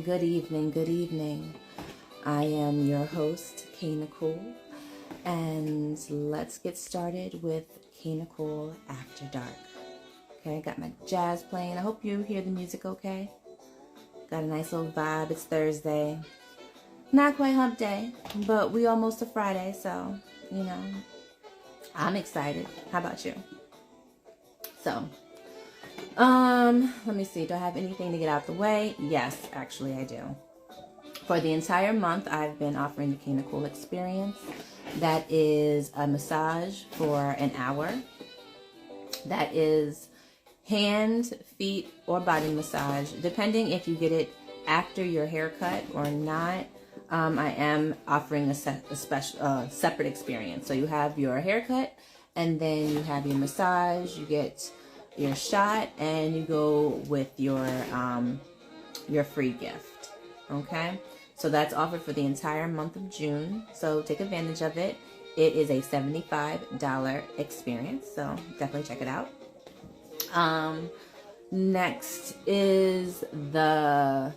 Good evening, good evening. I am your host, Kaynichole, and let's get started with Kaynichole After Dark. Okay, got my jazz playing. I hope you hear the music okay. Got a nice little vibe. It's Thursday. Not quite hump day, but we almost to Friday, so, I'm excited. How about you? So, let me see. Do I have anything to get out the way? Yes, actually I do. For the entire month, I've been offering the Kaynichole experience. That is a massage for an hour. That is hand, feet, or body massage, depending if you get it after your haircut or not. I am offering a separate experience. So you have your haircut, and then you have your massage. You get your shot, and you go with your free gift. Okay, so that's offered for the entire month of June. So take advantage of it. It is a $75 experience, so definitely check it out. Next is the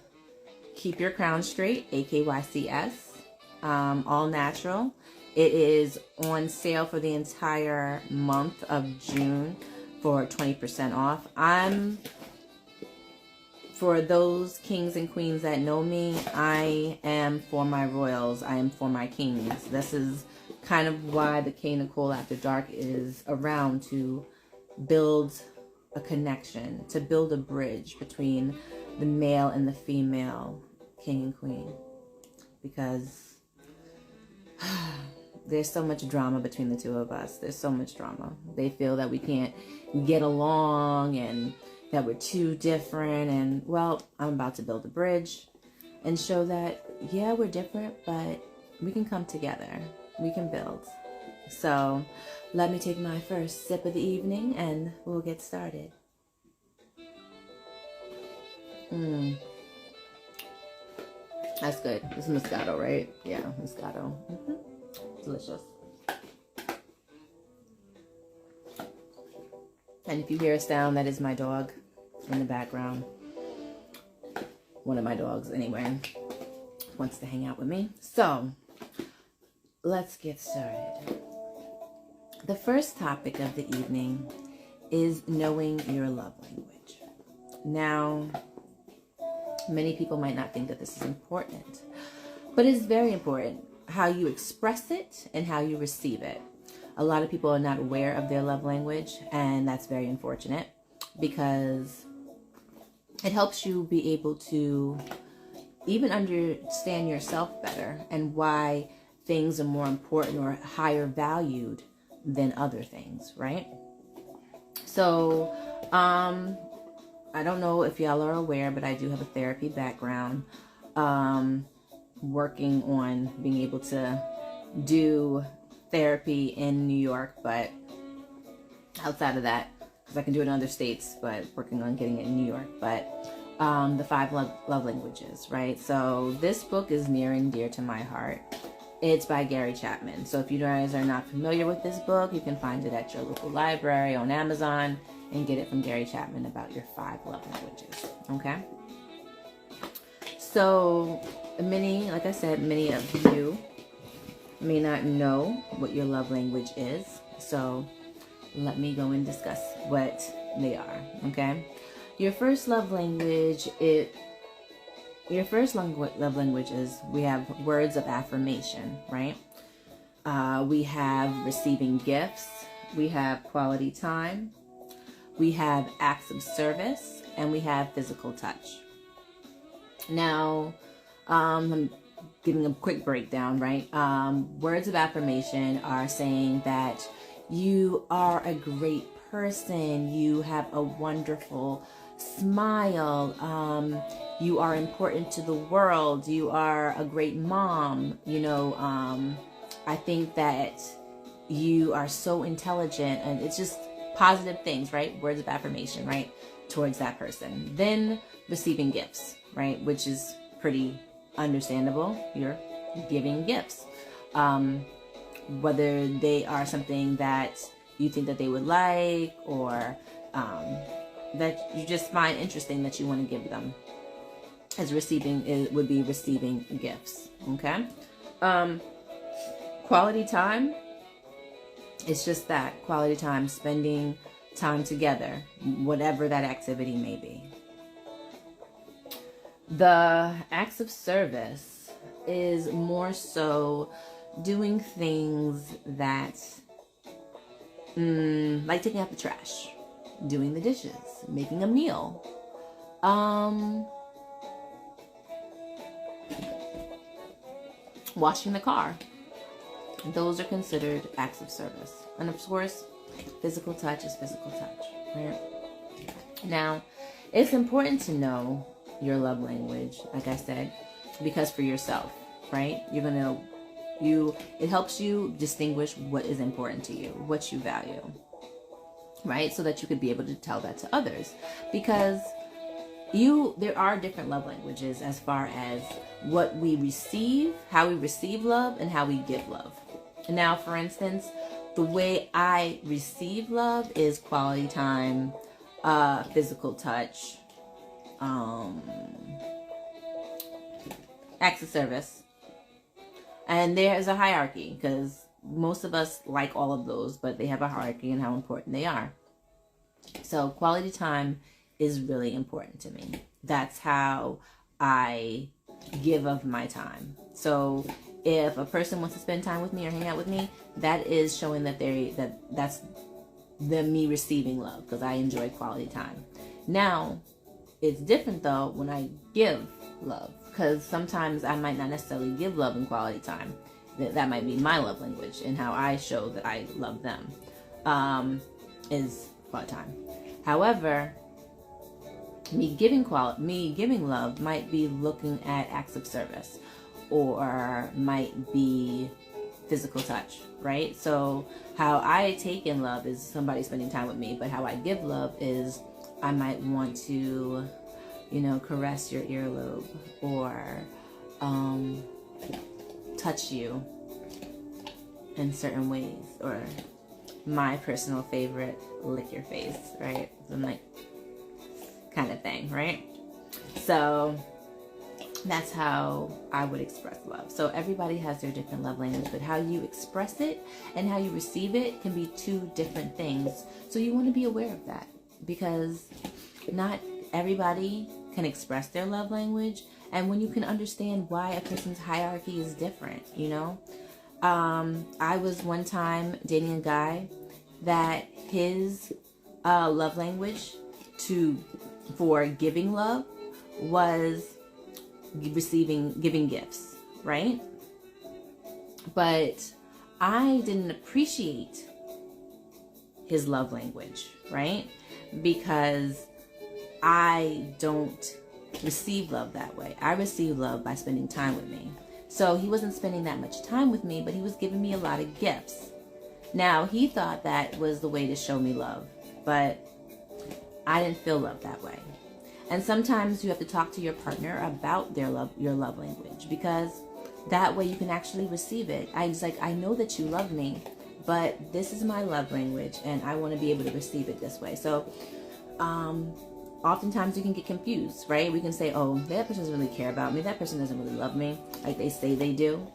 Keep Your Crown Straight, AKYCS, all natural. It is on sale for the entire month of June for 20% off. For those kings and queens that know me, I am for my royals. I am for my kings. This is kind of why the Kaynichole After Dark is around, to build a connection, to build a bridge between the male and the female king and queen, because there's so much drama between the two of us. There's so much drama. They feel that we can't get along and that we're too different. And, well, I'm about to build a bridge and show that, yeah, we're different, but we can come together. We can build. So let me take my first sip of the evening and we'll get started. That's good. This is Moscato, right? Yeah, Moscato. Delicious. And if you hear a sound, that is my dog in the background. One of my dogs, anyway, wants to hang out with me. So, let's get started. The first topic of the evening is knowing your love language. Now, many people might not think that this is important, but it's very important how you express it and how you receive it. A lot of people are not aware of their love language, and that's very unfortunate, because it helps you be able to even understand yourself better and why things are more important or higher valued than other things, right? So, I don't know if y'all are aware, but I do have a therapy background, working on being able to do therapy in New York, but outside of that, because I can do it in other states, but working on getting it in New York. But the 5 love languages, right? So this book is near and dear to my heart. It's by Gary Chapman. So if you guys are not familiar with this book, you can find it at your local library, on Amazon, and get it from Gary Chapman about your 5 love languages. Okay? So like I said, many of you may not know what your love language is. So let me go and discuss what they are. Okay? Your first love language is, we have words of affirmation, right? We have receiving gifts. We have quality time. We have acts of service, and we have physical touch. Now, I'm giving a quick breakdown, right? Words of affirmation are saying that you are a great person. You have a wonderful smile. You are important to the world. You are a great mom. I think that you are so intelligent, and it's just positive things, right? Words of affirmation, right? Towards that person. Then receiving gifts, right? Which is pretty understandable. You're giving gifts. Whether they are something that you think that they would like, or that you just find interesting that you want to give them. as receiving, it would be receiving gifts. Okay. Quality time is just that, quality time, spending time together, whatever that activity may be. The acts of service is more so doing things that, like taking out the trash, doing the dishes, making a meal, washing the car. Those are considered acts of service. And of course, physical touch is physical touch, right? Now, it's important to know your love language, like I said, because for yourself, right? It helps you distinguish what is important to you, what you value, right? So that you could be able to tell that to others. Because there are different love languages as far as what we receive, how we receive love, and how we give love. Now, for instance, the way I receive love is quality time, physical touch, acts of service. And there is a hierarchy, because most of us like all of those, but they have a hierarchy and how important they are. So quality time is really important to me. That's how I give of my time. So if a person wants to spend time with me or hang out with me, that is showing that that's me receiving love, because I enjoy quality time. Now, it's different though when I give love, because sometimes I might not necessarily give love in quality time. That might be my love language, and how I show that I love them is quality time. However, me giving love might be looking at acts of service, or might be physical touch, right? So how I take in love is somebody spending time with me, but how I give love is I might want to, caress your earlobe, or touch you in certain ways, or my personal favorite, lick your face, right? I'm like, kind of thing, right? So that's how I would express love. So everybody has their different love language, but how you express it and how you receive it can be two different things. So you want to be aware of that, because not everybody can express their love language. And when you can understand why a person's hierarchy is different, I was one time dating a guy that his love language for giving love was giving gifts, right? But I didn't appreciate his love language, right? Because I don't receive love that way. I receive love by spending time with me. So he wasn't spending that much time with me, but he was giving me a lot of gifts. Now, he thought that was the way to show me love, but I didn't feel love that way. And sometimes you have to talk to your partner about your love language, because that way you can actually receive it. I know that you love me, but this is my love language, and I want to be able to receive it this way. So, oftentimes you can get confused, right? We can say, oh, that person doesn't really care about me. That person doesn't really love me like they say they do.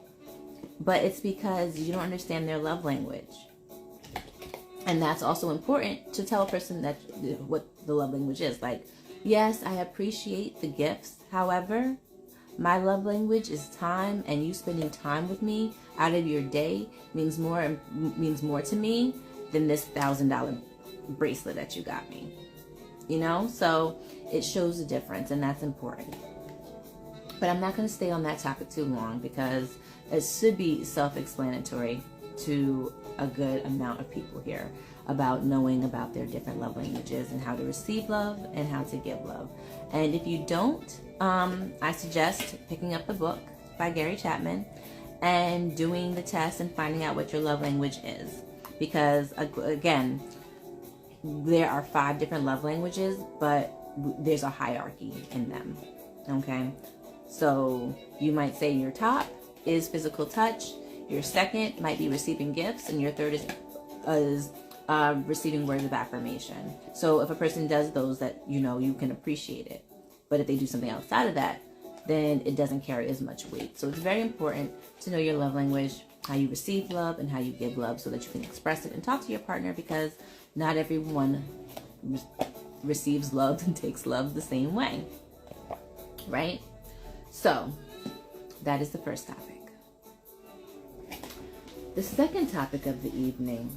But it's because you don't understand their love language. And that's also important to tell a person what the love language is. Like, yes, I appreciate the gifts. However, my love language is time, and you spending time with me out of your day means more to me than this $1,000 bracelet that you got me. So it shows a difference, and that's important. But I'm not going to stay on that topic too long, because it should be self-explanatory to a good amount of people here about knowing about their different love languages and how to receive love and how to give love. And if you don't, I suggest picking up the book by Gary Chapman and doing the test and finding out what your love language is. Because again, there are 5 different love languages, but there's a hierarchy in them. Okay? So you might say your top is physical touch, your second might be receiving gifts, and your third is receiving words of affirmation. So if a person does those, that you can appreciate it. But if they do something outside of that, then it doesn't carry as much weight. So it's very important to know your love language, how you receive love and how you give love, so that you can express it and talk to your partner, because not everyone receives love and takes love the same way, right? So that is the first topic. The second topic of the evening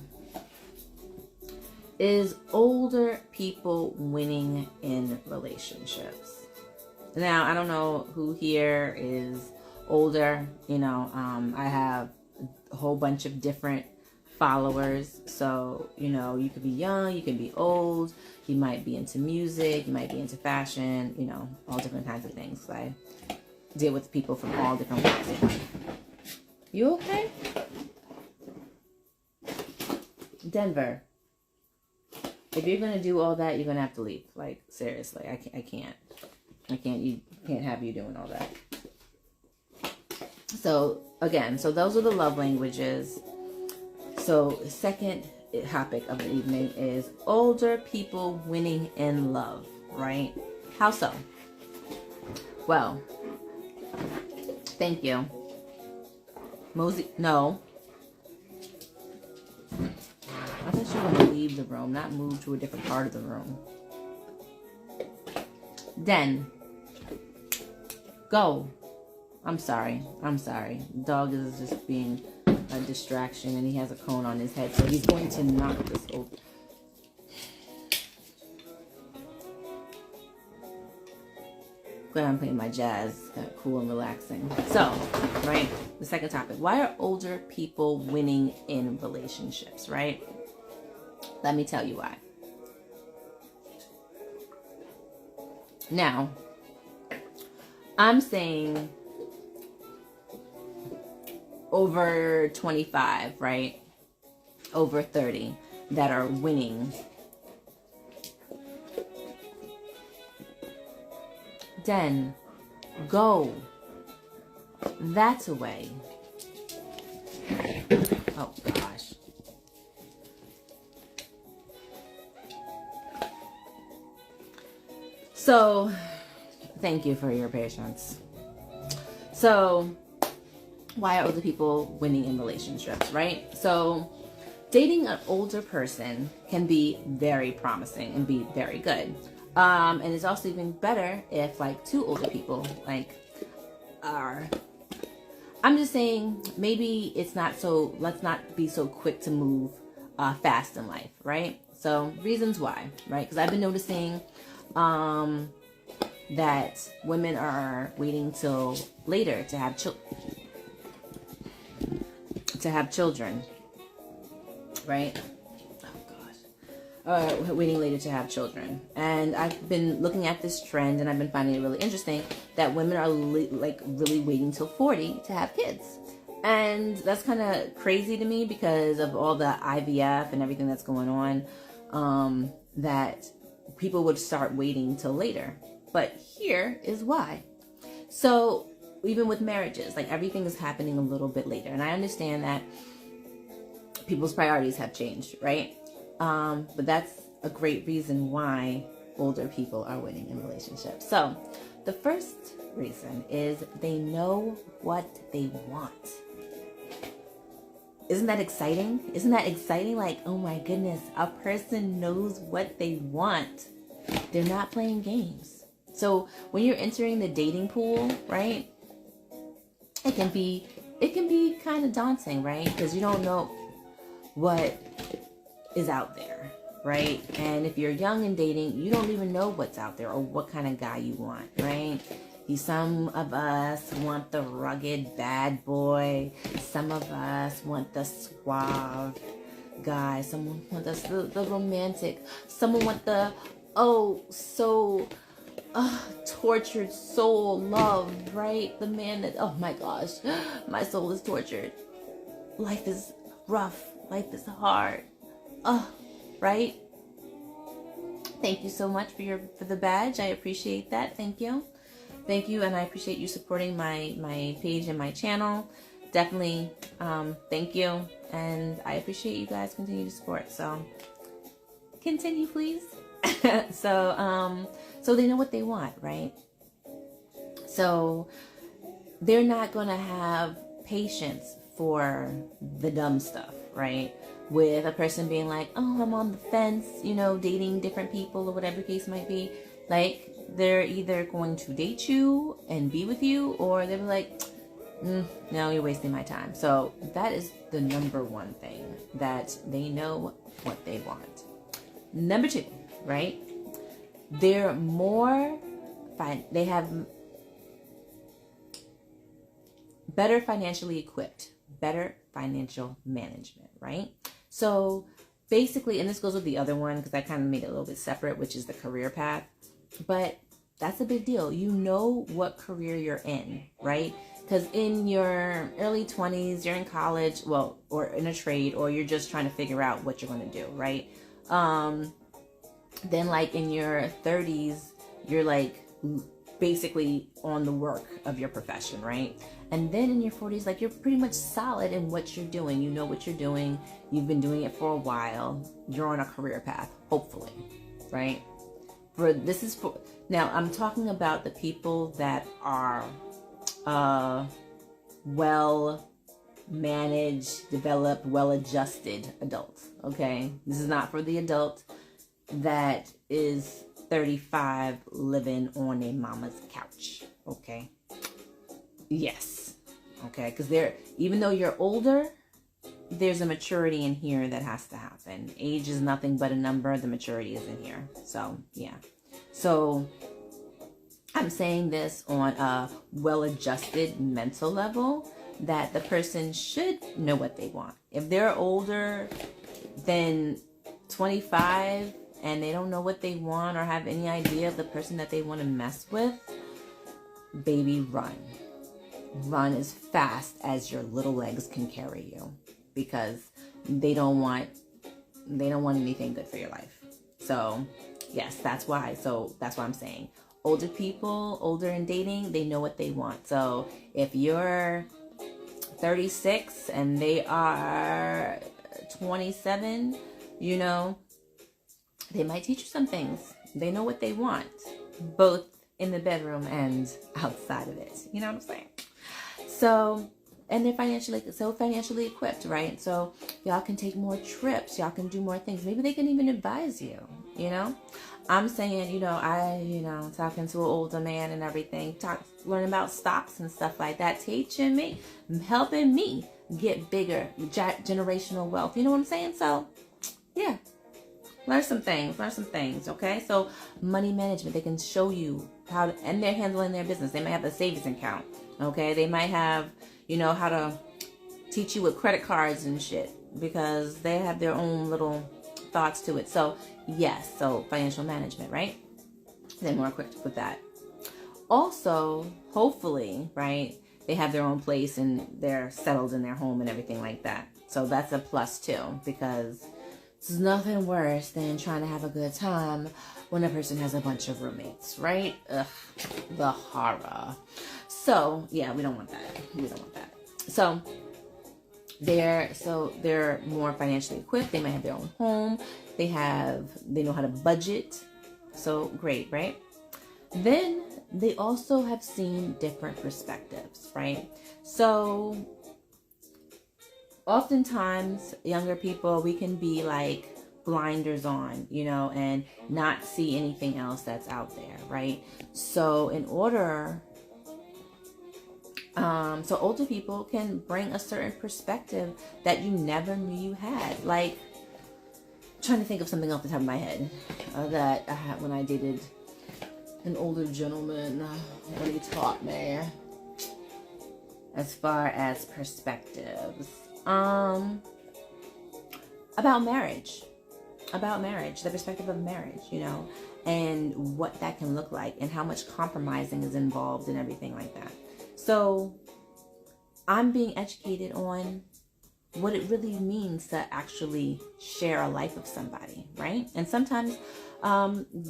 is older people winning in relationships. Now, I don't know who here is older. I have a whole bunch of different followers. So, you could be young, you can be old, you might be into music, you might be into fashion, all different kinds of things. I deal with people from all different walks of life. You okay? Denver, if you're going to do all that, you're going to have to leave. Like, seriously, I can't. You can't have you doing all that. So, again, those are the love languages. So, the second topic of the evening is older people winning in love, right? How so? Well, thank you. Mosey, no. I thought you were going to leave the room, not move to a different part of the room. Den, go. I'm sorry. The dog is just being a distraction, and he has a cone on his head, so he's going to knock this over. Glad I'm playing my jazz, kind of cool and relaxing. So, right, the second topic. Why are older people winning in relationships, right? Let me tell you why. Now, I'm saying over 25, right? Over 30 that are winning. Den, go. That's a way. Oh, gosh. So, thank you for your patience. So, why are older people winning in relationships, right? So, dating an older person can be very promising and be very good. And it's also even better if, like, two older people, like, are... I'm just saying, maybe it's not so... Let's not be so quick to move fast in life, right? So, reasons why, right? Because I've been noticing... that women are waiting till later to have children, right? Oh gosh, waiting later to have children. And I've been looking at this trend, and I've been finding it really interesting that women are really waiting till 40 to have kids. And that's kind of crazy to me because of all the IVF and everything that's going on, that people would start waiting till later. But here is why. So even with marriages, like, everything is happening a little bit later. And I understand that people's priorities have changed, right? But that's a great reason why older people are winning in relationships. So the first reason is they know what they want. Isn't that exciting? Isn't that exciting? Like, oh my goodness, a person knows what they want. They're not playing games. So when you're entering the dating pool, right, it can be kind of daunting, right? Because you don't know what is out there, right? And if you're young and dating, you don't even know what's out there or what kind of guy you want, right? Some of us want the rugged bad boy. Some of us want the suave guy. Someone want the romantic. Someone want the tortured soul love, right? The man that, oh my gosh, my soul is tortured. Life is rough. Life is hard. Right? Thank you so much for the badge. I appreciate that. Thank you. Thank you, and I appreciate you supporting my page and my channel. Definitely, thank you, and I appreciate you guys continue to support. So, continue, please. So they know what they want, right? So they're not going to have patience for the dumb stuff, right? With a person being like, oh, I'm on the fence, dating different people or whatever the case might be. Like, they're either going to date you and be with you, or they'll be like, no, you're wasting my time. So that is the number one thing, that they know what they want. Number two, right? They're more they have better financially equipped, better financial management, right? So basically, and this goes with the other one because I kind of made it a little bit separate, which is the career path. But that's a big deal. You know what career you're in, right? Because in your early 20s, you're in college, or in a trade, or you're just trying to figure out what you're going to do, right? Then like in your 30s, you're like basically on the work of your profession, right? And then in your 40s, like you're pretty much solid in what you're doing. You know what you're doing. You've been doing it for a while. You're on a career path, hopefully, right? Now I'm talking about the people that are well managed, developed, well-adjusted adults, okay? This is not for the adult that is 35 living on a mama's couch, okay? Yes, okay? Because even though you're older, there's a maturity in here that has to happen. Age is nothing but a number. The maturity is in here. So, yeah. So, I'm saying this on a well-adjusted mental level, that the person should know what they want. If they're older than 25 and they don't know what they want or have any idea of the person that they want to mess with, baby, run. Run as fast as your little legs can carry you, because they don't want anything good for your life. So, yes, that's why. So that's what I'm saying. Older people, older in dating, they know what they want. So if you're 36 and they are 27, they might teach you some things. They know what they want, both in the bedroom and outside of it. You know what I'm saying? So, and they're financially equipped, right? So y'all can take more trips. Y'all can do more things. Maybe they can even advise you, I'm saying, talking to an older man and everything, learning about stocks and stuff like that, teaching me, helping me get bigger, generational wealth. You know what I'm saying? So, yeah, learn some things, okay? So, money management, they can show you and they're handling their business. They might have a savings account, okay? They might have, how to teach you with credit cards and shit, because they have their own little thoughts to it. So, yes, so financial management, right? They're more equipped with that. Also, hopefully, right, they have their own place and they're settled in their home and everything like that. So that's a plus too, because there's nothing worse than trying to have a good time when a person has a bunch of roommates, right? Ugh, the horror. So, yeah, we don't want that. So they're more financially equipped. They might have their own home. They know how to budget. So great, right? Then they also have seen different perspectives, right? So oftentimes younger people, we can be like blinders on, and not see anything else that's out there, right? So so older people can bring a certain perspective that you never knew you had. Like, I'm trying to think of something off the top of my head that I had when I dated an older gentleman. What he taught me as far as perspectives. About marriage, the perspective of marriage, and what that can look like and how much compromising is involved and everything like that. So I'm being educated on what it really means to actually share a life with somebody, right? And sometimes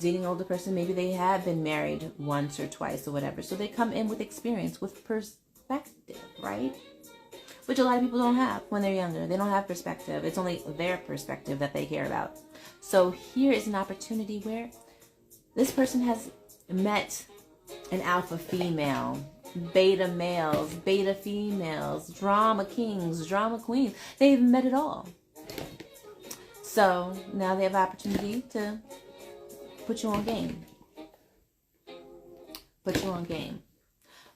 dating an older person, maybe they have been married once or twice or whatever. So they come in with experience, with perspective, right? Which a lot of people don't have when they're younger. They don't have perspective. It's only their perspective that they care about. So here is an opportunity where this person has met an alpha female, beta males, beta females, drama kings, drama queens. They've met it all. So now they have opportunity to put you on game. Put you on game.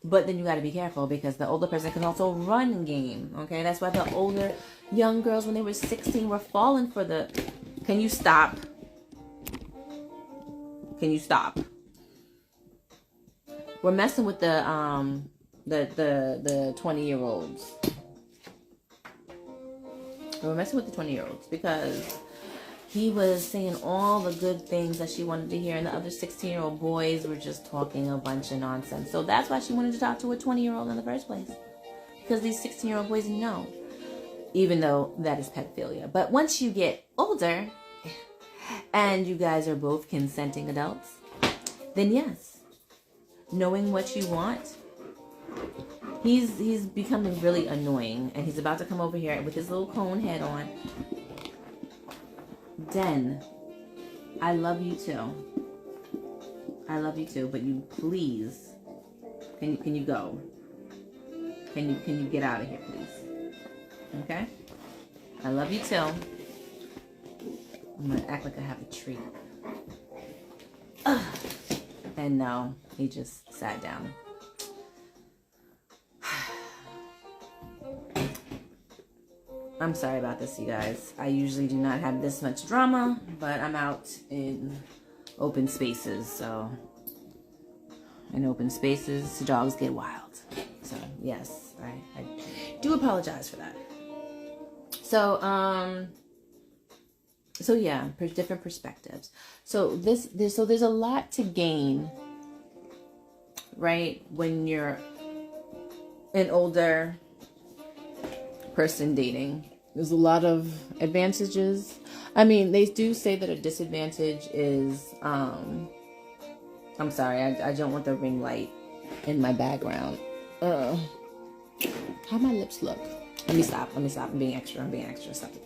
But then you got to be careful because the older person can also run game. Okay, that's why the older young girls when they were 16 were falling for the. Can you stop? Can you stop? We're messing with the 20-year-olds. We're messing with the 20-year-olds because he was saying all the good things that she wanted to hear, and the other 16-year-old boys were just talking a bunch of nonsense. So that's why she wanted to talk to a 20-year-old in the first place. Because these 16-year-old boys know, even though that is pedophilia. But once you get older, and you guys are both consenting adults, then yes, knowing what you want. He's becoming really annoying, and he's about to come over here with his little cone head on. Den, I love you too. I love you too, but you please, can you go? Can you get out of here, please? Okay? I love you too. I'm gonna act like I have a treat. Ugh. And no, he just sat down. I'm sorry about this, you guys. I usually do not have this much drama, but I'm out in open spaces, so in open spaces, dogs get wild. So yes, I do apologize for that. So yeah, different perspectives. So there's a lot to gain, right? When you're an older person dating, there's a lot of advantages. I mean, they do say that a disadvantage is I'm sorry, I don't want the ring light in my background. How my lips look? Let me stop. I'm being extra. Stop it.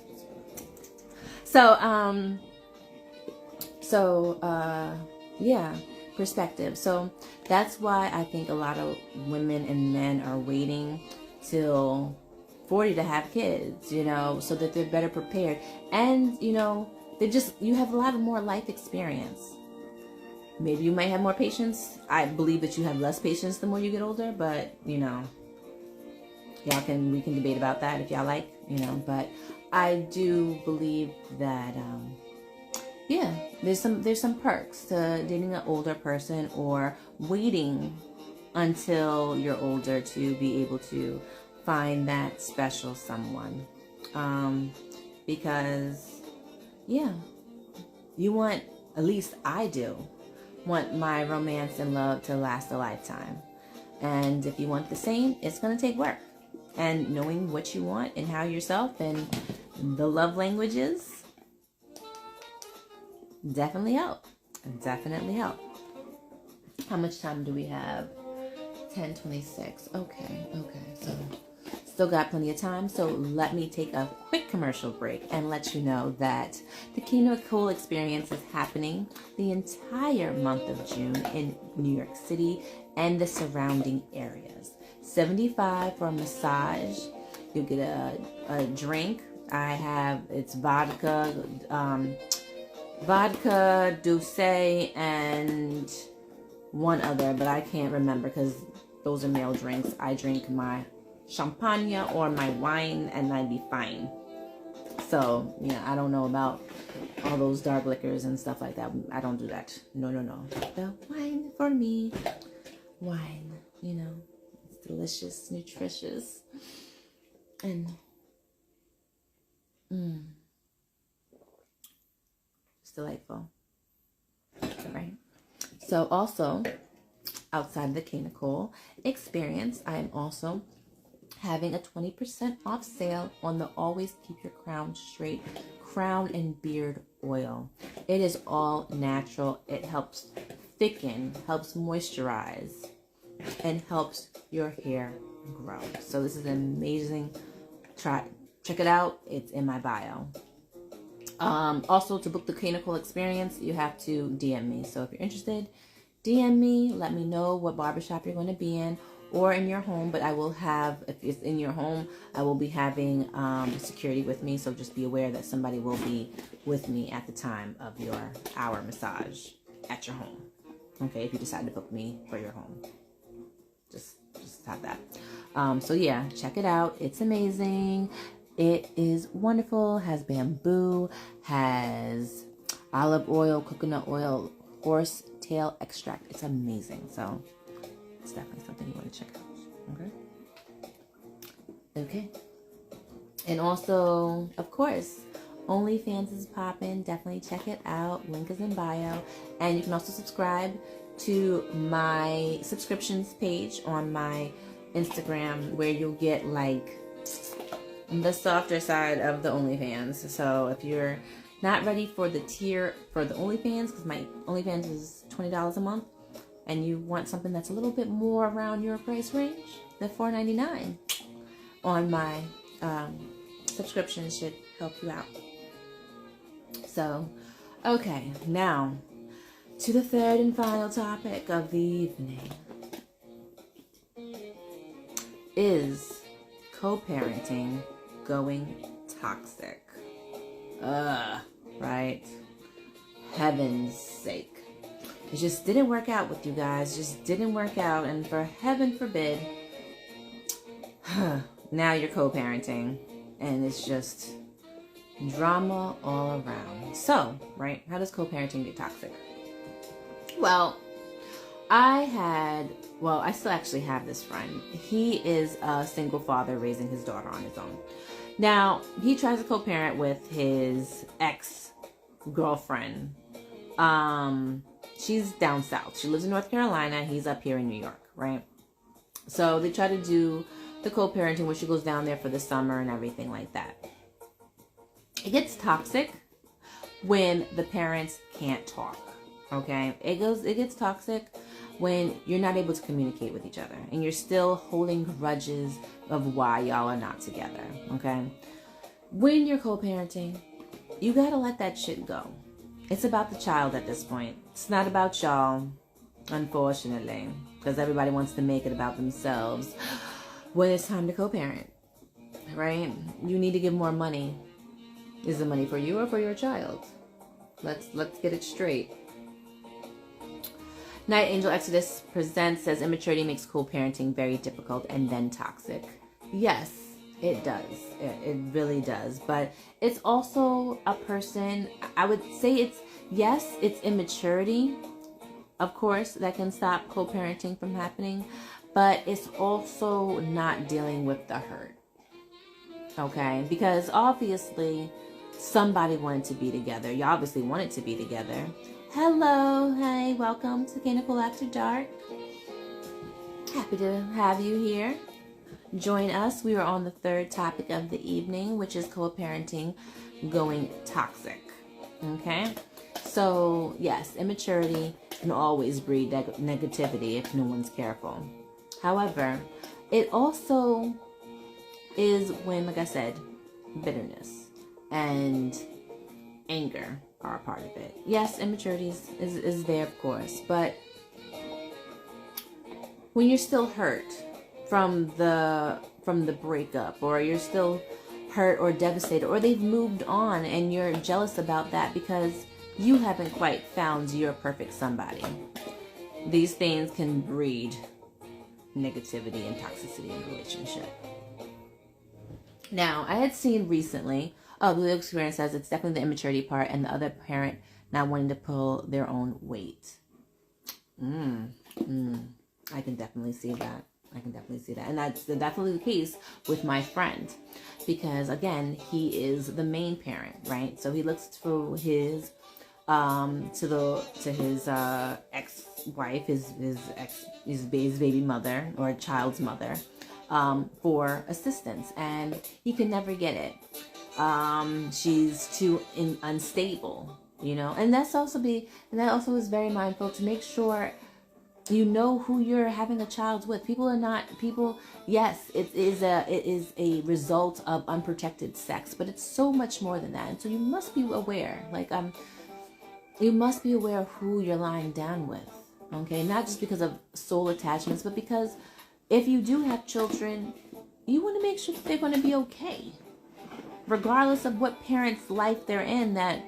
Yeah, perspective. So that's why I think a lot of women and men are waiting till 40 to have kids, so that they're better prepared. And, you have a lot of more life experience. Maybe you might have more patience. I believe that you have less patience the more you get older, but, we can debate about that if y'all like, but I do believe that, there's some perks to dating an older person or waiting until you're older to be able to find that special someone. Because, you want, at least I do, want my romance and love to last a lifetime. And if you want the same, it's going to take work. And knowing what you want and how yourself and the love languages definitely help. How much time do we have? 10:26. Okay. So still got plenty of time. So let me take a quick commercial break and let you know that the Kaynichole experience is happening the entire month of June in New York City and the surrounding areas. $75 for a massage. You get a drink. It's vodka, douce, and one other, but I can't remember because those are male drinks. I drink my champagne or my wine and I'd be fine. So, I don't know about all those dark liquors and stuff like that. I don't do that. No. The wine for me. Wine, it's delicious, nutritious, and it's delightful, right? So also, outside of the Kaynichole experience, I am also having a 20% off sale on the Always Keep Your Crown Straight crown and beard oil. It is all natural. It helps thicken, helps moisturize, and helps your hair grow. So this is amazing. Check it out. It's in my bio. Also, to book the Kaynichole experience, you have to DM me. So if you're interested, DM me, let me know what barbershop you're going to be in or in your home. But I will have, if it's in your home, I will be having security with me. So just be aware that somebody will be with me at the time of your hour massage at your home. Okay, if you decide to book me for your home. Just have that. So yeah, check it out. It's amazing. It is wonderful. Has bamboo, has olive oil, coconut oil, horse tail extract. It's amazing. So it's definitely something you want to check out. Okay. And also, of course, OnlyFans is popping. Definitely check it out. Link is in bio. And you can also subscribe to my subscriptions page on my Instagram, where you'll get like the softer side of the OnlyFans. So if you're not ready for the tier for the OnlyFans, because my OnlyFans is $20 a month, and you want something that's a little bit more around your price range, the $4.99 on my subscription should help you out. So, okay, now to the third and final topic of the evening. Is co-parenting going toxic? Right? Heaven's sake. It just didn't work out with you guys. Just didn't work out. And for heaven forbid, now you're co-parenting. And it's just drama all around. So, right? How does co-parenting get toxic? Well, I still actually have this friend. He is a single father raising his daughter on his own. Now, he tries to co-parent with his ex-girlfriend. She's down south. She lives in North Carolina. He's up here in New York, right? So they try to do the co-parenting where she goes down there for the summer and everything like that. It gets toxic when the parents can't talk, okay? It gets toxic when you're not able to communicate with each other and you're still holding grudges of why y'all are not together, okay? When you're co-parenting, you gotta let that shit go. It's about the child at this point. It's not about y'all, unfortunately, because everybody wants to make it about themselves when it's time to co-parent, right? You need to give more money. Is the money for you or for your child? Let's get it straight. Night Angel Exodus Presents says immaturity makes co-parenting very difficult and then toxic. Yes, it does. It really does. But it's also a person, I would say it's immaturity, of course, that can stop co-parenting from happening. But it's also not dealing with the hurt. Okay? Because obviously somebody wanted to be together. You obviously wanted to be together. Hello, hey, welcome to Kaynichole After Dark. Happy to have you here. Join us. We are on the third topic of the evening, which is co-parenting going toxic. Okay? So, yes, immaturity can always breed negativity if no one's careful. However, it also is when, like I said, bitterness and anger are a part of it. Yes, immaturity is there, of course, but when you're still hurt from the breakup, or you're still hurt or devastated, or they've moved on and you're jealous about that because you haven't quite found your perfect somebody, these things can breed negativity and toxicity in a relationship. Now, I had seen recently, the experience says it's definitely the immaturity part and the other parent not wanting to pull their own weight. I can definitely see that. And that's definitely the case with my friend. Because, again, he is the main parent, right? So he looks to his his ex-wife, his baby mother or child's mother, for assistance, and he could never get it. She's too unstable, and that also is very mindful to make sure you know who you're having a child with. Yes, it is a result of unprotected sex, but it's so much more than that. And so you must be aware, you must be aware of who you're lying down with. Okay, not just because of soul attachments, but because if you do have children, you want to make sure that they're going to be okay. Regardless of what parent's life they're in, that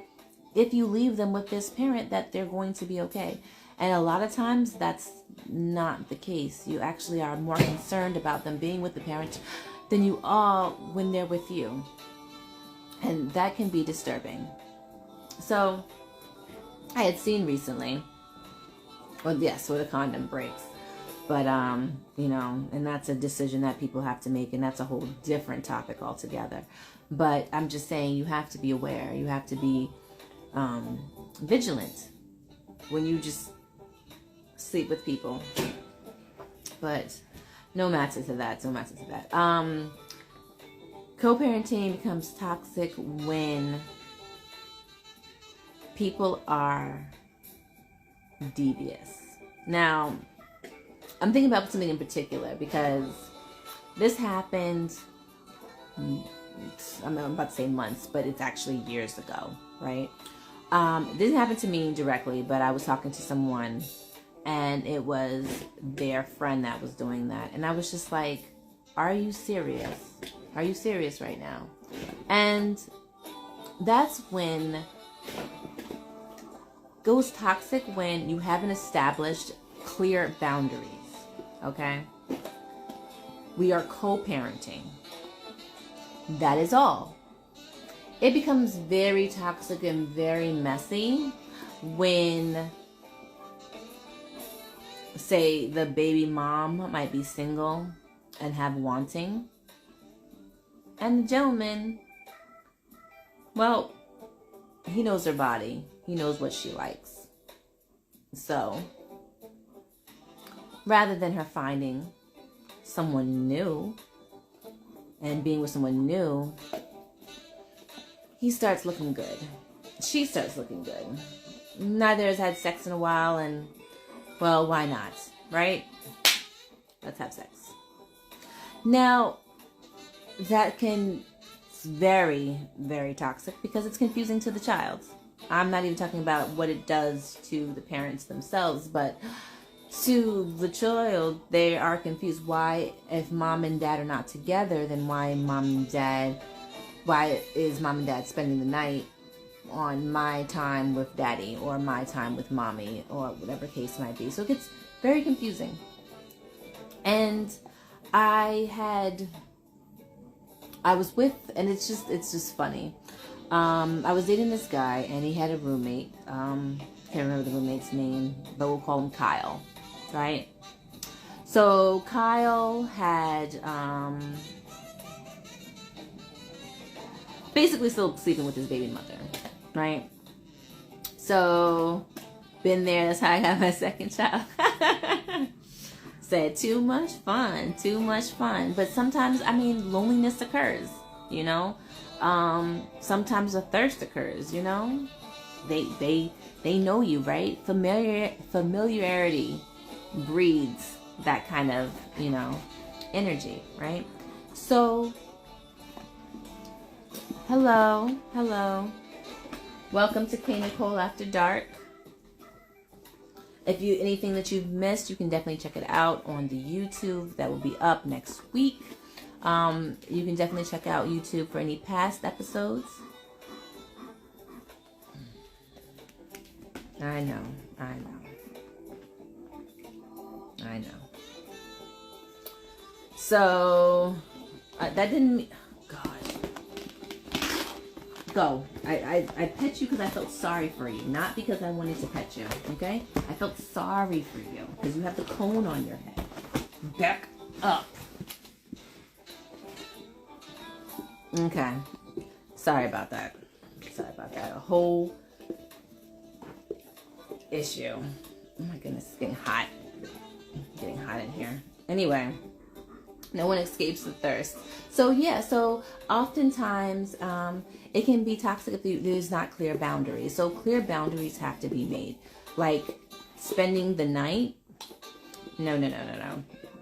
if you leave them with this parent, that they're going to be okay. And a lot of times that's not the case. You actually are more concerned about them being with the parent than you are when they're with you. And that can be disturbing. So I had seen recently, well, yes, where the condom breaks. But, you know, and that's a decision that people have to make, and that's a whole different topic altogether. But I'm just saying, you have to be aware. You have to be vigilant when you just sleep with people. But no matter to that, co-parenting becomes toxic when people are devious. Now, I'm thinking about something in particular because this happened, I'm about to say months, but it's actually years ago, right? It didn't happen to me directly, but I was talking to someone and it was their friend that was doing that. And I was just like, are you serious? Are you serious right now? And that's when it goes toxic, when you haven't established clear boundaries. Okay? We are co-parenting. That is all. It becomes very toxic and very messy when, say, the baby mom might be single and have wanting. And the gentleman, well, he knows her body. He knows what she likes. So, rather than her finding someone new and being with someone new, he starts looking good. She starts looking good. Neither has had sex in a while, and, well, why not, right? Let's have sex. Now, that can be very, very toxic because it's confusing to the child. I'm not even talking about what it does to the parents themselves, but to the child, they are confused. Why, if mom and dad are not together, then why is mom and dad spending the night on my time with daddy or my time with mommy or whatever case might be? So it gets very confusing. And I was with, and it's just funny. I was dating this guy, and he had a roommate. Can't remember the roommate's name, but we'll call him Kyle, right? So Kyle had basically still sleeping with his baby mother, right? So been there. That's how I got my second child. Said too much fun. But sometimes, loneliness occurs, you know. Sometimes a thirst occurs, you know. They know you, right? Familiarity breeds that kind of, you know, energy, right? So, hello. Welcome to Kaynichole After Dark. If anything that you've missed, you can definitely check it out on the YouTube. That will be up next week. You can definitely check out YouTube for any past episodes. I know. So, that didn't mean... Gosh. Go. I pet you because I felt sorry for you, not because I wanted to pet you, okay? I felt sorry for you because you have the cone on your head. Back up. Okay. Sorry about that. A whole issue. Oh my goodness, it's getting hot. Getting hot in here. Anyway, no one escapes the thirst. So yeah, oftentimes it can be toxic if there's not clear boundaries. So clear boundaries have to be made. Like spending the night. No.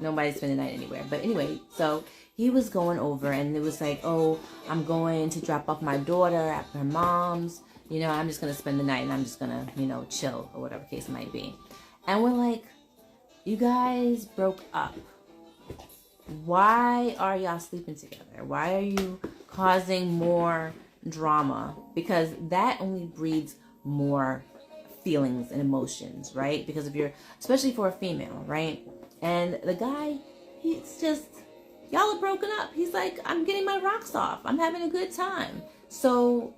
Nobody's spending the night anywhere. But anyway, so he was going over and it was like, oh, I'm going to drop off my daughter at her mom's. You know, I'm just going to spend the night and I'm just going to, you know, chill or whatever case it might be. And we're like, you guys broke up. Why are y'all sleeping together? Why are you causing more drama? Because that only breeds more feelings and emotions, right? Because if you're, especially for a female, right? And the guy, he's just, y'all are broken up. He's like, I'm getting my rocks off. I'm having a good time. So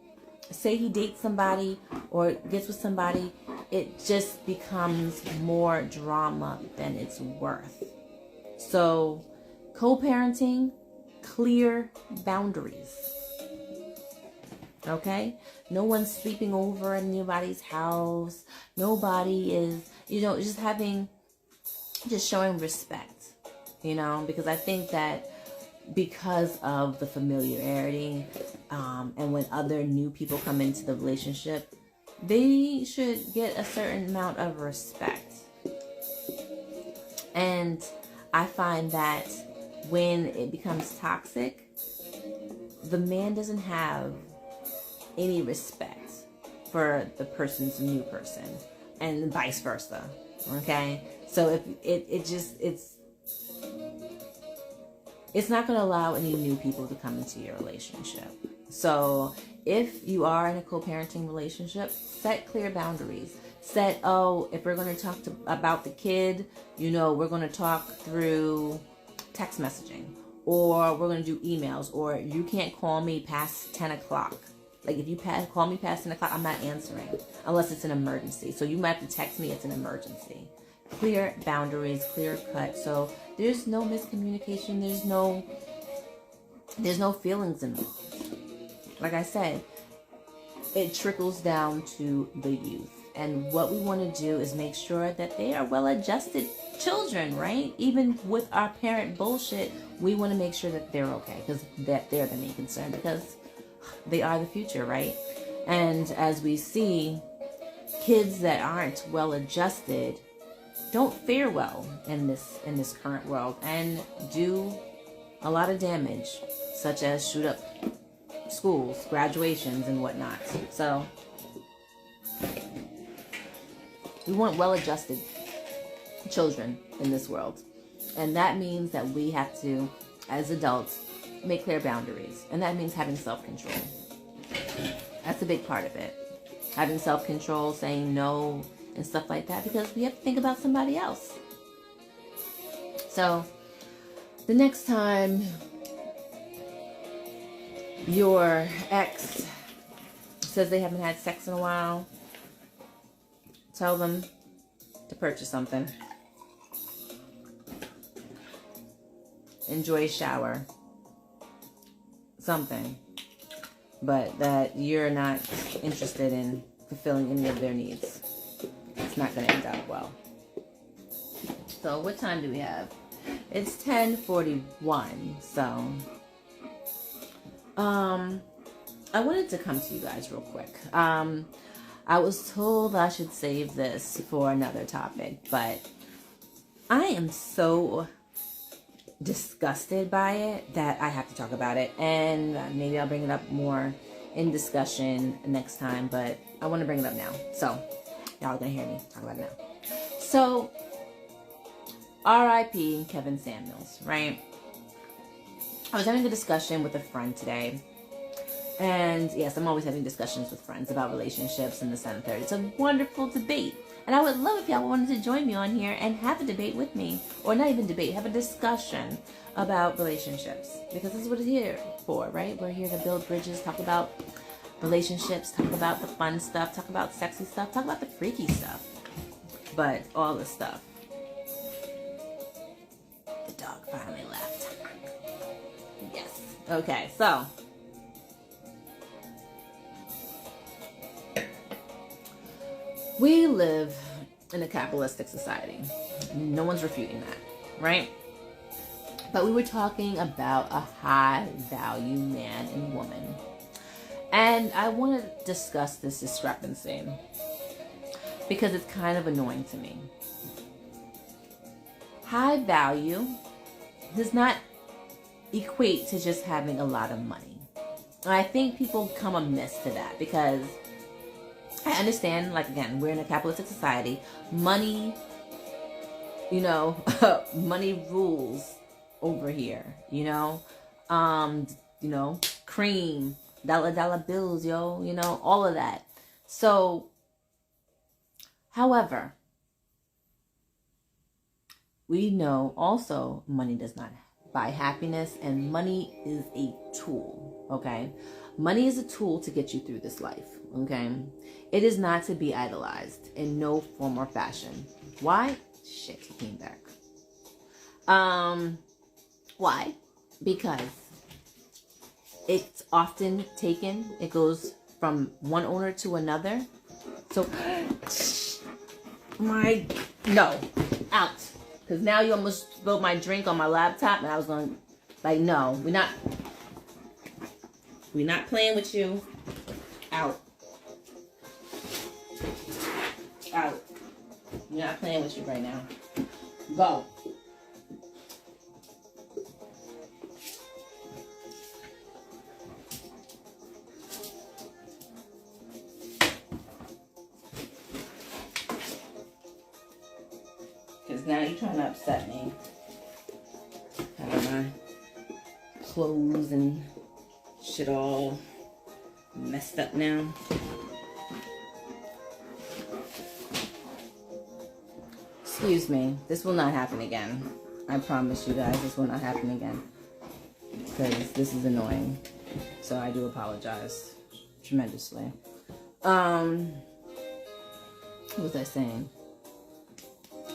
say he dates somebody or gets with somebody, it just becomes more drama than it's worth. So co-parenting, clear boundaries. Okay? No one's sleeping over at anybody's house. Nobody is, just showing respect, because I think that because of the familiarity, and when other new people come into the relationship, they should get a certain amount of respect. And I find that when it becomes toxic, the man doesn't have any respect for the person's new person, and vice versa. Okay, so if it's not going to allow any new people to come into your relationship. So if you are in a co-parenting relationship, set clear boundaries. Set, if we're going to talk about the kid, we're going to talk through text messaging, or we're going to do emails, or you can't call me past 10 o'clock. Like if you call me past 10 o'clock, I'm not answering unless it's an emergency. So you might have to text me, it's an emergency. Clear boundaries, clear cut. So there's no miscommunication. There's no feelings involved. Like I said, it trickles down to the youth. And what we want to do is make sure that they are well-adjusted children, right? Even with our parent bullshit, we want to make sure that they're okay, because they're the main concern, because they are the future, right? And as we see, kids that aren't well-adjusted don't fare well in this current world and do a lot of damage, such as shoot up schools, graduations, and whatnot. So we want well-adjusted children in this world. And that means that we have to, as adults, make clear boundaries. And that means having self-control. That's a big part of it. Having self-control, saying no, and stuff like that, because we have to think about somebody else. So the next time your ex says they haven't had sex in a while, tell them to purchase something. Enjoy a shower. Something. But that you're not interested in fulfilling any of their needs. It's not going to end up well. So what time do we have? It's 10:41. So I wanted to come to you guys real quick. I was told I should save this for another topic, but I am so disgusted by it that I have to talk about it, and maybe I'll bring it up more in discussion next time, but I want to bring it up now. So y'all are gonna hear me talk about it now. So R.I.P. Kevin Samuels, right? I was having a discussion with a friend today. And yes, I'm always having discussions with friends about relationships and this and the third. It's a wonderful debate. And I would love if y'all wanted to join me on here and have a debate with me. Or not even debate, have a discussion about relationships. Because this is what it's here for, right? We're here to build bridges, talk about relationships, talk about the fun stuff, talk about sexy stuff, talk about the freaky stuff. But all the stuff. The dog finally left. Yes. Okay, so we live in a capitalistic society. No one's refuting that, right? But we were talking about a high-value man and woman. And I want to discuss this discrepancy because it's kind of annoying to me. High value does not equate to just having a lot of money. And I think people come amiss to that because I understand, like, again, we're in a capitalistic society. Money you know, money rules over here, you know, cream, dollar bills, yo, all of that. So, however, we know also money does not buy happiness, and money is a tool, okay? Money is a tool to get you through this life, okay? It is not to be idolized in no form or fashion. Why? Shit, he came back. Why? Because it's often taken, it goes from one owner to another. So, no, out. Because now you almost spilled my drink on my laptop, and I was going, like, no, we're not playing with you. Out. Out. We're not playing with you right now. Go. Because now you're trying to upset me. Having my clothes and shit all messed up now. Excuse me. This will not happen again. I promise you guys, this will not happen again. Because this is annoying. So I do apologize tremendously. What was I saying?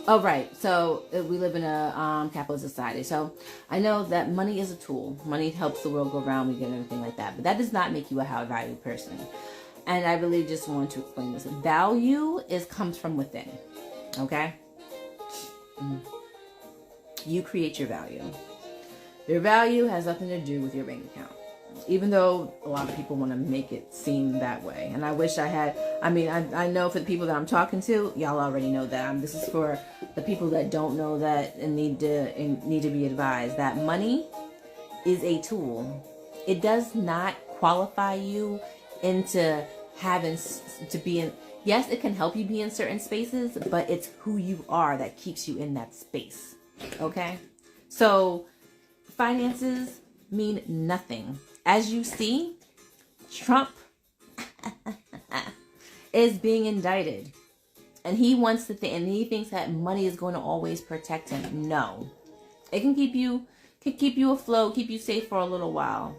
Oh, right. So we live in a capitalist society. So I know that money is a tool. Money helps the world go around. We get everything like that. But that does not make you a high value person. And I really just want to explain this. Value comes from within. Okay? You create your value. Your value has nothing to do with your bank account. Even though a lot of people want to make it seem that way. And I wish I had, I know for the people that I'm talking to, y'all already know that. This is for the people that don't know that and need to be advised that money is a tool. It does not qualify you into having to be in, yes, it can help you be in certain spaces, but it's who you are that keeps you in that space. Okay? So, finances mean nothing. As you see, Trump is being indicted. And he wants to and he thinks that money is going to always protect him. No. It can keep you afloat, keep you safe for a little while.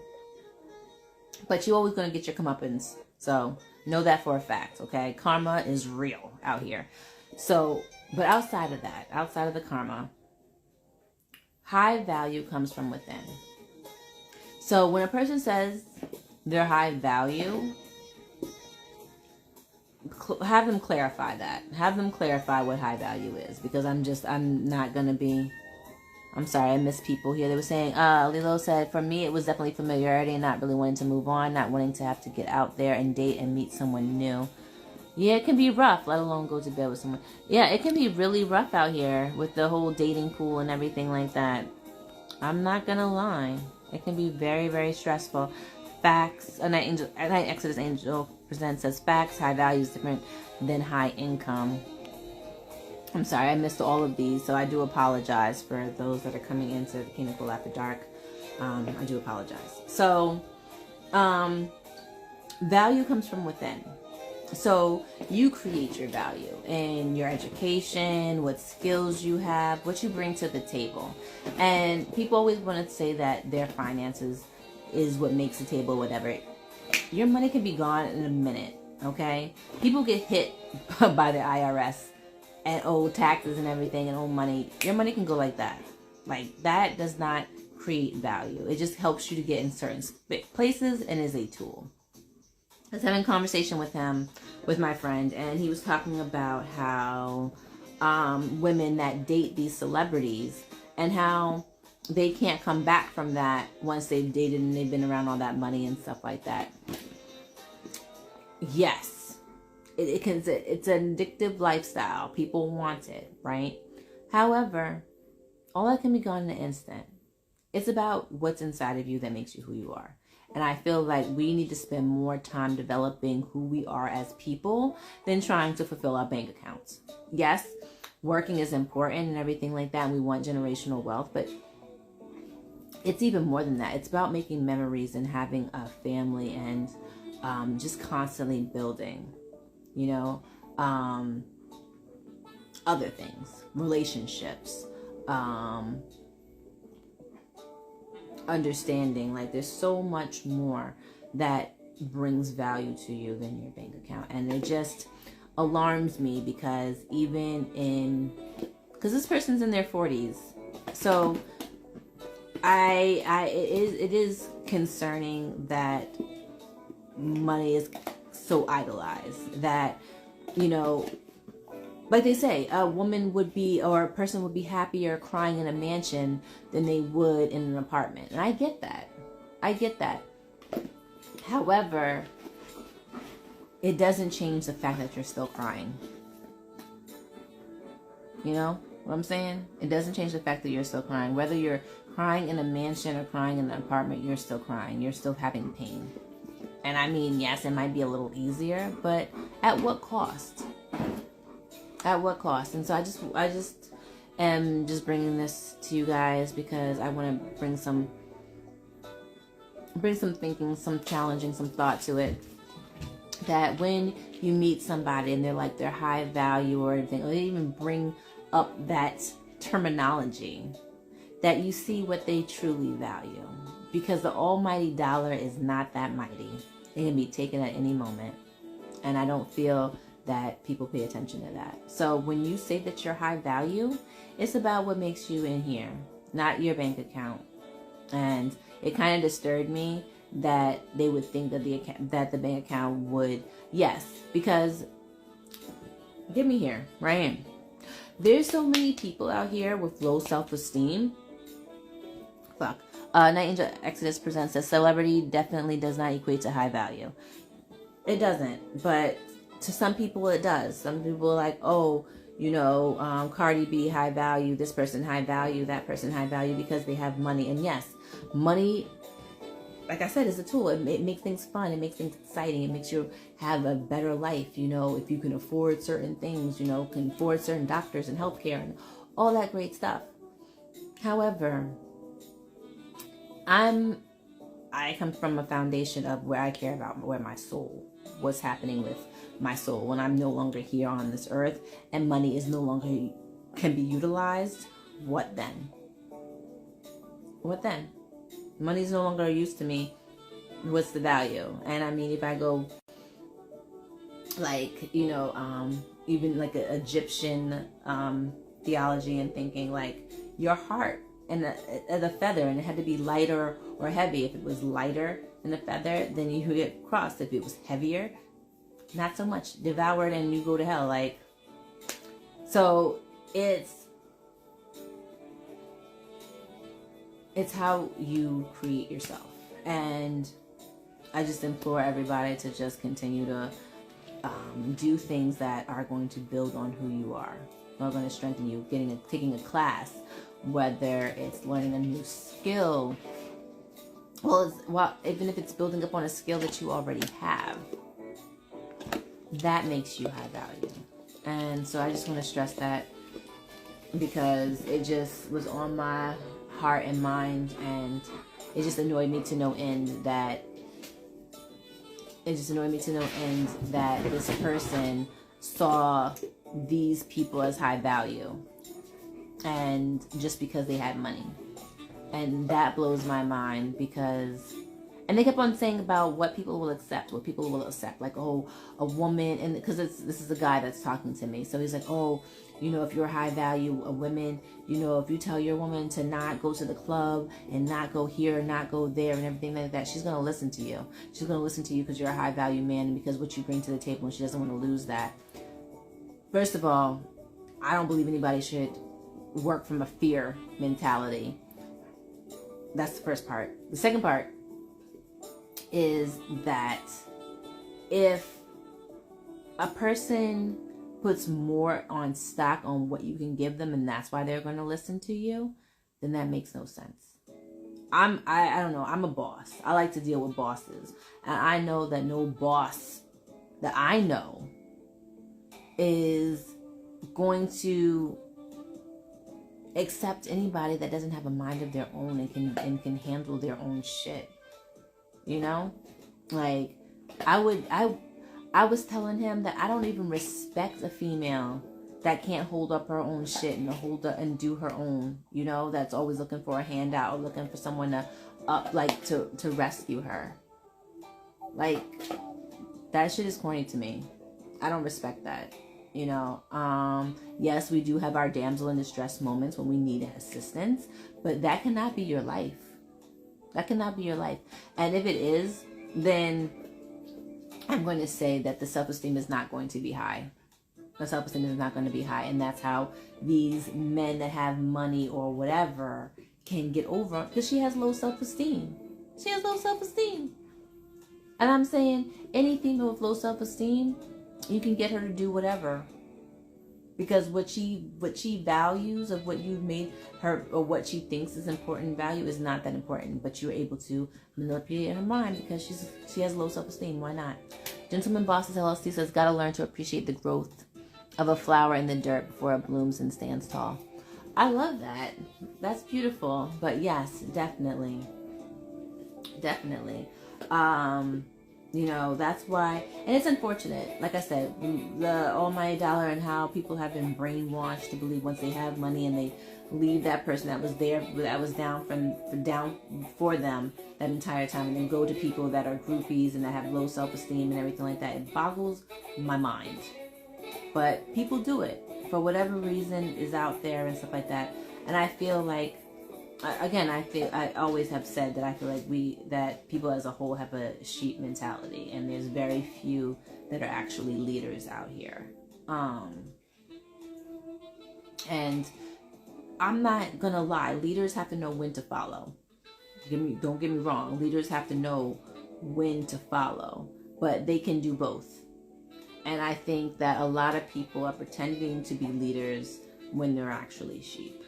But you're always going to get your comeuppance. So, know that for a fact, okay? Karma is real out here. So, but outside of that, outside of the karma, high value comes from within. So when a person says they're high value, have them clarify that. Have them clarify what high value is. Because I'm not going to be... I'm sorry, I miss people here. They were saying, Lilo said, for me, it was definitely familiarity and not really wanting to move on, not wanting to have to get out there and date and meet someone new. Yeah, it can be rough, let alone go to bed with someone. Yeah, it can be really rough out here with the whole dating pool and everything like that. I'm not going to lie. It can be very, very stressful. Facts, a night Exodus Angel presents as facts, high value is different than high income. I'm sorry, I missed all of these, so I do apologize for those that are coming into the Kaynichole After Dark. I do apologize. So, value comes from within. So, you create your value in your education, what skills you have, what you bring to the table. And people always want to say that their finances is what makes the table, whatever. Your money can be gone in a minute, okay? People get hit by the IRS and owe taxes and everything and owe money. Your money can go like that. Like, that does not create value. It just helps you to get in certain places and is a tool. I was having a conversation with my friend, and he was talking about how women that date these celebrities and how they can't come back from that once they've dated and they've been around all that money and stuff like that. Yes, it's an addictive lifestyle. People want it, right? However, all that can be gone in an instant. It's about what's inside of you that makes you who you are. And I feel like we need to spend more time developing who we are as people than trying to fulfill our bank accounts. Yes, working is important and everything like that, and we want generational wealth, but it's even more than that. It's about making memories and having a family and just constantly building, you know, other things, relationships, understanding. Like, there's so much more that brings value to you than your bank account. And it just alarms me because because this person's in their 40s. So it is concerning that money is so idolized, that, you know, like they say, a woman would be, or a person would be happier crying in a mansion than they would in an apartment. And I get that. However, it doesn't change the fact that you're still crying. You know what I'm saying? It doesn't change the fact that you're still crying. Whether you're crying in a mansion or crying in an apartment, you're still crying. You're still having pain. And I mean, yes, it might be a little easier, but at what cost? At what cost? And so I just am just bringing this to you guys because I want to bring some thinking, some challenging, some thought to it. That when you meet somebody and they're high value or anything, or they even bring up that terminology, that you see what they truly value. Because the almighty dollar is not that mighty. It can be taken at any moment. And I don't feel that people pay attention to that. So when you say that you're high value, it's about what makes you in here, not your bank account. And it kind of disturbed me that they would think that the bank account would, yes, because get me here, right? There's so many people out here with low self-esteem. Fuck. Night Angel Exodus presents that celebrity definitely does not equate to high value. It doesn't, but to some people it does. Some people are like, oh, you know, Cardi B high value, this person high value, that person high value because they have money. And yes, money, like I said, is a tool. It makes things fun. It makes things exciting. It makes you have a better life. You know, if you can afford certain things, you know, can afford certain doctors and healthcare and all that great stuff. However, I come from a foundation of where I care about where my soul, what's happening with my soul when I'm no longer here on this earth and money is no longer can be utilized. What then? What then? Money's no longer used to me. What's the value? And I mean, if I go like, you know, even like an Egyptian theology and thinking, like, your heart and the feather, and it had to be lighter or heavy. If it was lighter than the feather, then you would get crossed. If it was heavier, not so much, devoured and you go to hell. Like, so it's how you create yourself. And I just implore everybody to just continue to do things that are going to build on who you are, are going to strengthen you. Taking a class, whether it's learning a new skill, even if it's building up on a skill that you already have, that makes you high value. And so I just want to stress that because it just was on my heart and mind, and it just annoyed me to no end that this person saw these people as high value and just because they had money. And that blows my mind because, and they kept on saying about what people will accept, like, oh, a woman, and because this is a guy that's talking to me, so he's like, oh, you know, if you're high value, a woman, you know, if you tell your woman to not go to the club and not go here and not go there and everything like that, she's going to listen to you. She's going to listen to you because you're a high value man and because what you bring to the table, and she doesn't want to lose that. First of all, I don't believe anybody should work from a fear mentality. That's the first part. The second part is that if a person puts more on stock on what you can give them and that's why they're going to listen to you, then that makes no sense. I don't know. I'm a boss. I like to deal with bosses. And I know that no boss that I know is going to accept anybody that doesn't have a mind of their own and can handle their own shit. You know? Like, I was telling him that I don't even respect a female that can't hold up her own shit and hold up and do her own, you know, that's always looking for a handout or looking for someone to rescue her. Like, that shit is corny to me. I don't respect that. You know, yes, we do have our damsel in distress moments when we need assistance, but that cannot be your life. That cannot be your life. And if it is, then I'm going to say that the self-esteem is not going to be high. The self-esteem is not going to be high. And that's how these men that have money or whatever can get over, because she has low self-esteem. She has low self-esteem. And I'm saying any female with low self-esteem, you can get her to do whatever, because what she values of what you've made her, or what she thinks is important value, is not that important. But you're able to manipulate her mind because she has low self-esteem. Why not? Gentleman Bosses LLC says, gotta learn to appreciate the growth of a flower in the dirt before it blooms and stands tall. I love that. That's beautiful. But yes, definitely. You know, that's why, and it's unfortunate, like I said, the almighty dollar, and how people have been brainwashed to believe once they have money and they leave that person that was there, that was down for them that entire time, and then go to people that are groupies and that have low self-esteem and everything like that. It boggles my mind. But people do it for whatever reason is out there and stuff like that. And I feel like, again, I always have said that I feel like that people as a whole have a sheep mentality, and there's very few that are actually leaders out here. And I'm not gonna lie, leaders have to know when to follow. Don't get me wrong, leaders have to know when to follow, but they can do both. And I think that a lot of people are pretending to be leaders when they're actually sheep.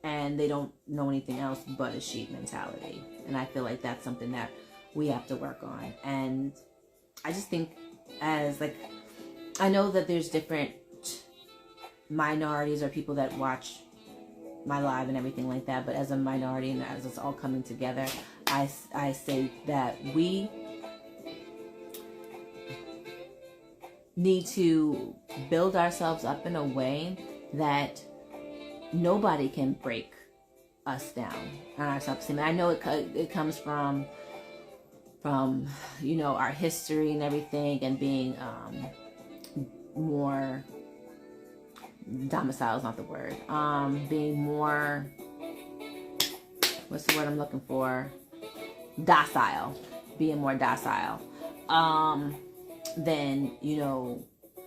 And they don't know anything else but a sheep mentality. And I feel like that's something that we have to work on. And I just think I know that there's different minorities or people that watch my live and everything like that. But as a minority, and as it's all coming together, I say that we need to build ourselves up in a way that nobody can break us down on our self-esteem. I know it comes from you know, our history and everything, and being more domicile is not the word. Being more, what's the word I'm looking for? Docile. Being more docile than, you know,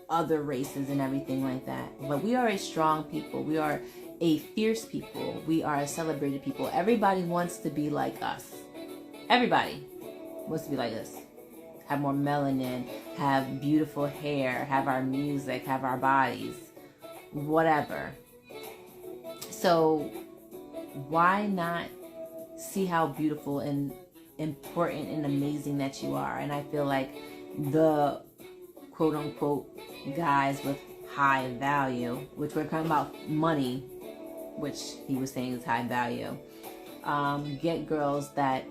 other races and everything like that. But we are a strong people. We are a fierce people. We are a celebrated people. Everybody wants to be like us. Everybody wants to be like us. Have more melanin, have beautiful hair, have our music, have our bodies, whatever. So why not see how beautiful and important and amazing that you are? And I feel like the quote unquote guys with high value, which we're talking about money, which he was saying is high value, get girls that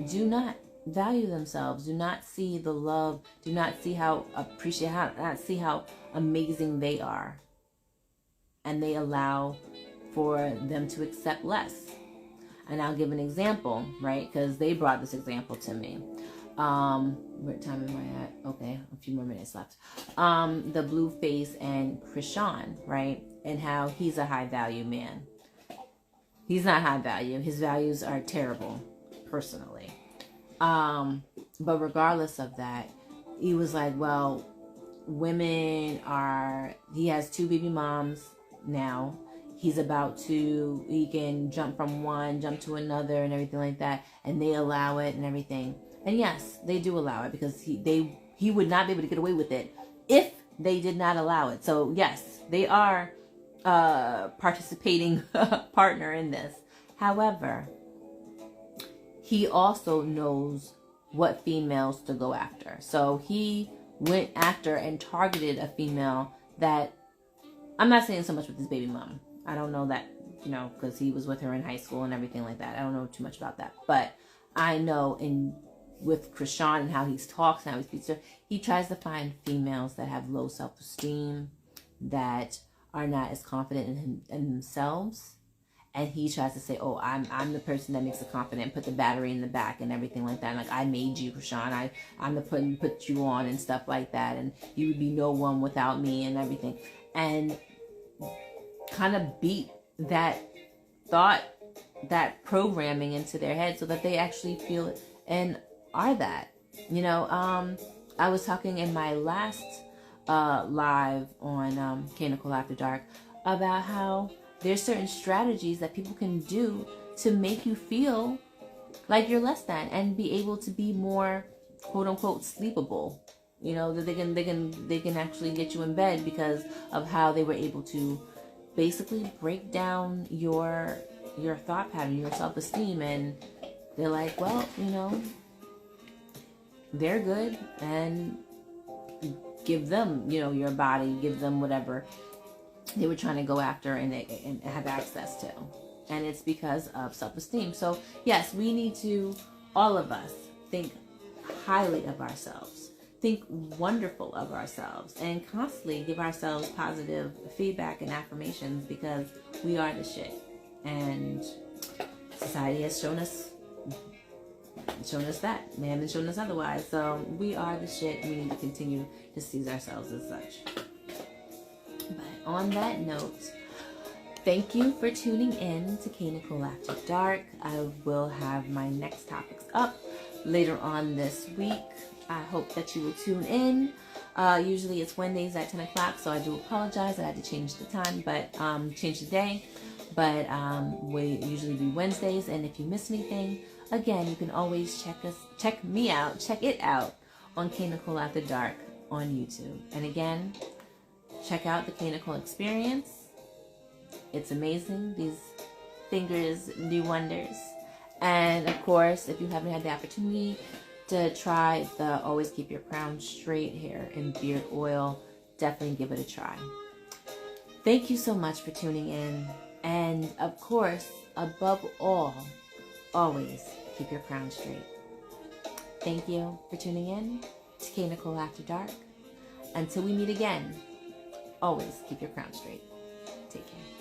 do not value themselves, do not see the love, do not see how not see how amazing they are, and they allow for them to accept less. And I'll give an example, right? Because they brought this example to me. What time am I at? Okay, a few more minutes left. The Blueface and Krishan, right? And how he's a high value man. He's not high value. His values are terrible, personally. But regardless of that, he was like, well, he has 2 baby moms now. He can jump from one, jump to another and everything like that. And they allow it and everything. And yes, they do allow it, because he would not be able to get away with it if they did not allow it. So yes, they are participating partner in this. However, he also knows what females to go after. So he went after and targeted a female that I'm not saying so much with his baby mom. I don't know that, you know, because he was with her in high school and everything like that. I don't know too much about that. But I know with Krishan and how he talks and how he speaks to her, he tries to find females that have low self-esteem, that are not as confident in themselves. And he tries to say, oh, I'm the person that makes it confident, put the battery in the back and everything like that. Like, I made you, Krishan. I'm the put you on and stuff like that. And you would be no one without me and everything. And kind of beat that thought, that programming into their head so that they actually feel it and are that. You know, I was talking in my last live on Kaynichole After Dark about how there's certain strategies that people can do to make you feel like you're less than and be able to be more, quote unquote, sleepable. You know, that they can actually get you in bed because of how they were able to basically break down your thought pattern, your self-esteem. And they're like, well, you know, they're good, and give them, you know, your body, give them whatever they were trying to go after and have access to. And it's because of self-esteem. So yes, we need to, all of us, think highly of ourselves, think wonderful of ourselves, and constantly give ourselves positive feedback and affirmations, because we are the shit. And society has shown us that. They haven't shown us otherwise. So we are the shit. We need to continue to see ourselves as such. But on that note, thank you for tuning in to Kaynichole After Dark. I will have my next topics up later on this week. I hope that you will tune in. Usually it's Wednesdays at 10 o'clock, so I do apologize. I had to change the time, but change the day. But we usually do Wednesdays, and if you miss anything, again, you can always check it out on Kaynichole After Dark on YouTube. And again, check out the Kaynichole experience. It's amazing. These fingers do wonders. And of course, if you haven't had the opportunity to try the Always Keep Your Crown Straight hair and beard oil, definitely give it a try. Thank you so much for tuning in. And of course, above all, always keep your crown straight. Thank you for tuning in to Kaynichole After Dark. Until we meet again, always keep your crown straight. Take care.